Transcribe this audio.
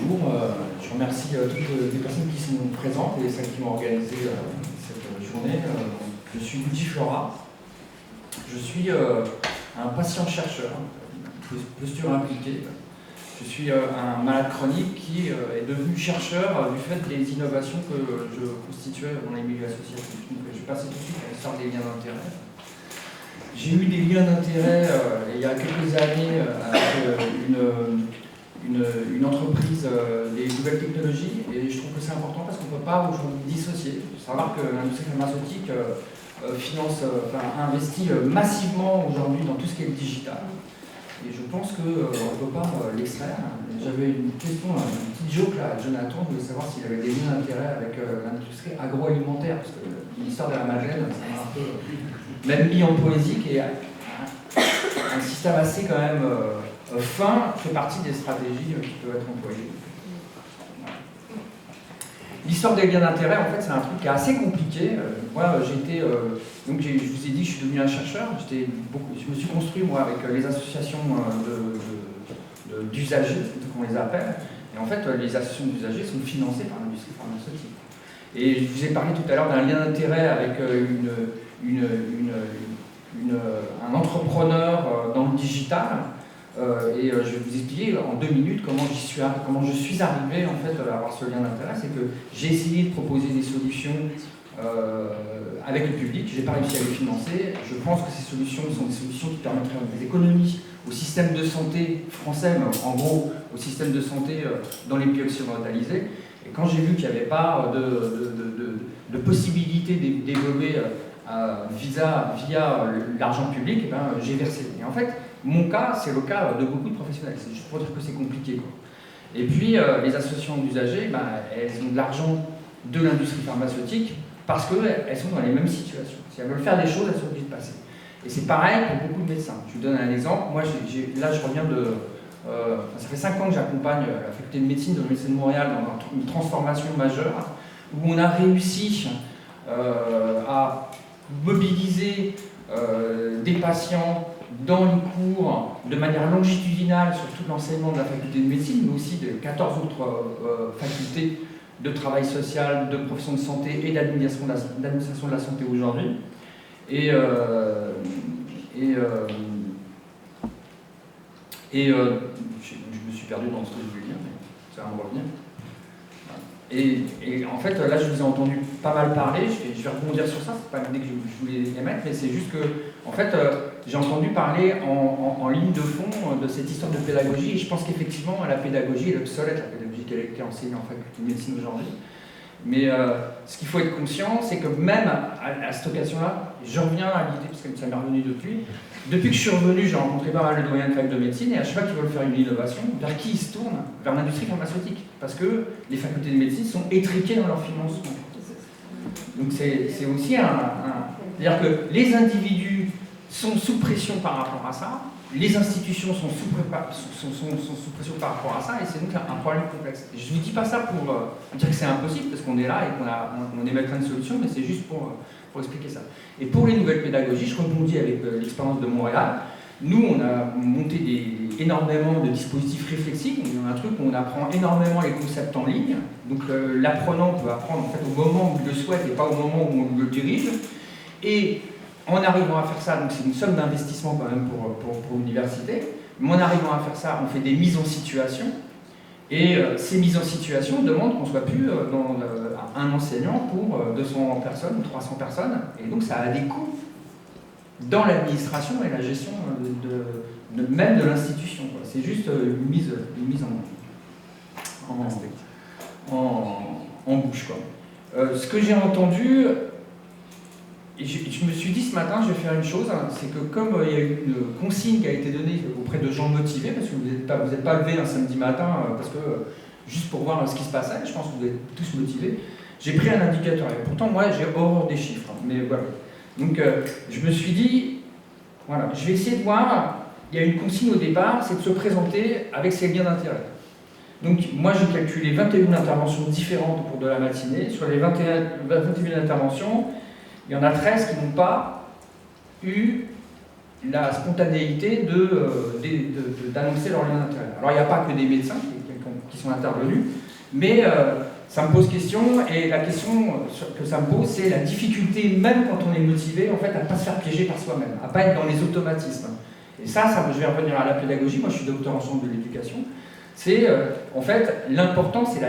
bonjour. Je remercie toutes les personnes qui sont présentes et celles qui m'ont organisé cette journée. Je suis Luigi Flora. Je suis un patient chercheur, posture impliquée. Je suis un malade chronique qui est devenu chercheur du fait des innovations que je constituais dans les milieux associatifs. Donc, je vais passer tout de suite à l'histoire des liens d'intérêt. J'ai eu des liens d'intérêt il y a quelques années avec une entreprise des nouvelles technologies, et je trouve que c'est important parce qu'on ne peut pas aujourd'hui dissocier. Il faut savoir que l'industrie pharmaceutique investit massivement aujourd'hui dans tout ce qui est le digital, et je pense qu'on ne peut pas l'extraire. J'avais une question, une petite joke là à Jonathan, je voulais savoir s'il avait des liens d'intérêt avec l'industrie agroalimentaire, parce que l'histoire de la Madeleine, ça m'a un peu même mis en poésie, et un système assez quand même fin fait partie des stratégies qui peuvent être employées. L'histoire des liens d'intérêt, en fait, c'est un truc qui est assez compliqué. Moi, donc je vous ai dit que je suis devenu un chercheur. Je me suis construit, moi, avec les associations d'usagers, c'est comme on les appelle. Et en fait, les associations d'usagers sont financées par l'industrie pharmaceutique. Et je vous ai parlé tout à l'heure d'un lien d'intérêt avec un entrepreneur dans le digital. Et je vais vous expliquer en 2 minutes comment je suis arrivé en fait, à avoir ce lien d'intérêt. C'est que j'ai essayé de proposer des solutions avec le public, je n'ai pas réussi à les financer. Je pense que ces solutions sont des solutions qui permettraient des économies au système de santé français, mais en gros au système de santé dans les pays occidentalisés. Et quand j'ai vu qu'il n'y avait pas de possibilité d'évoluer via l'argent public, eh ben, j'ai versé. Et en fait, mon cas, c'est le cas de beaucoup de professionnels. C'est juste pour dire que c'est compliqué, quoi. Et puis, les associations d'usagers, ben, elles ont de l'argent de l'industrie pharmaceutique parce qu'elles sont dans les mêmes situations. Si elles veulent faire des choses, elles sont obligées de passer. Et c'est pareil pour beaucoup de médecins. Je vous donne un exemple. Moi, là, je reviens ça fait 5 ans que j'accompagne la faculté de médecine de l'Université de Montréal dans une transformation majeure où on a réussi à mobiliser des patients dans les cours de manière longitudinale sur tout l'enseignement de la faculté de médecine, mais aussi de 14 autres facultés de travail social, de profession de santé et d'administration de la santé aujourd'hui. Et je me suis perdu dans ce que je voulais dire, mais ça va me revenir. Et en fait, là, je vous ai entendu pas mal parler, je vais rebondir sur ça, c'est pas l'idée que je voulais émettre, mais c'est juste que, en fait, j'ai entendu parler en ligne de fond de cette histoire de pédagogie, et je pense qu'effectivement, la pédagogie est obsolète, la pédagogie qui a été enseignée en faculté de médecine aujourd'hui. Mais ce qu'il faut être conscient, c'est que même à cette occasion-là, je reviens à l'idée, parce que ça m'est revenu depuis que je suis revenu, j'ai rencontré pas mal de doyens de fac de médecine, et à chaque fois qu'ils veulent faire une innovation, vers qui ils se tournent? Vers l'industrie pharmaceutique. Parce que les facultés de médecine sont étriquées dans leur financement. Donc c'est aussi c'est-à-dire que les individus sont sous pression par rapport à ça, les institutions sont sous pression par rapport à ça, et c'est donc un problème complexe. Et je ne vous dis pas ça pour dire que c'est impossible, parce qu'on est là et qu'on émettra une solution, mais c'est juste pour expliquer ça. Et pour les nouvelles pédagogies, je rebondis avec l'expérience de Montréal. Nous, on a monté énormément de dispositifs réflexifs. On a un truc où on apprend énormément les concepts en ligne. Donc l'apprenant peut apprendre en fait, au moment où il le souhaite et pas au moment où on le dirige. Et en arrivant à faire ça, donc c'est une somme d'investissement quand même pour l'université, mais en arrivant à faire ça, on fait des mises en situation. Et ces mises en situation demandent qu'on ne soit plus dans un enseignant pour 200 personnes ou 300 personnes. Et donc ça a des coûts dans l'administration et la gestion même de l'institution. C'est juste une mise en bouche, quoi. Ce que j'ai entendu, et je me suis dit ce matin, je vais faire une chose, c'est que comme il y a eu une consigne qui a été donnée auprès de gens motivés, parce que vous n'êtes pas levés un samedi matin, parce que juste pour voir ce qui se passait, je pense que vous êtes tous motivés, j'ai pris un indicateur. Et pourtant, moi, j'ai horreur des chiffres, mais voilà. Donc, je me suis dit, voilà, je vais essayer de voir, il y a une consigne au départ, c'est de se présenter avec ses liens d'intérêt. Donc, moi, j'ai calculé 21 interventions différentes au cours de la matinée. Sur les 21 interventions, il y en a 13 qui n'ont pas eu la spontanéité d'annoncer leur lien d'intérêt. Alors, il n'y a pas que des médecins qui qui sont intervenus. Mais ça me pose question, et la question que ça me pose, c'est la difficulté, même quand on est motivé, en fait, à ne pas se faire piéger par soi-même, à ne pas être dans les automatismes. Et ça, je vais revenir à la pédagogie, moi je suis docteur en sciences de l'éducation, c'est en fait l'important, c'est la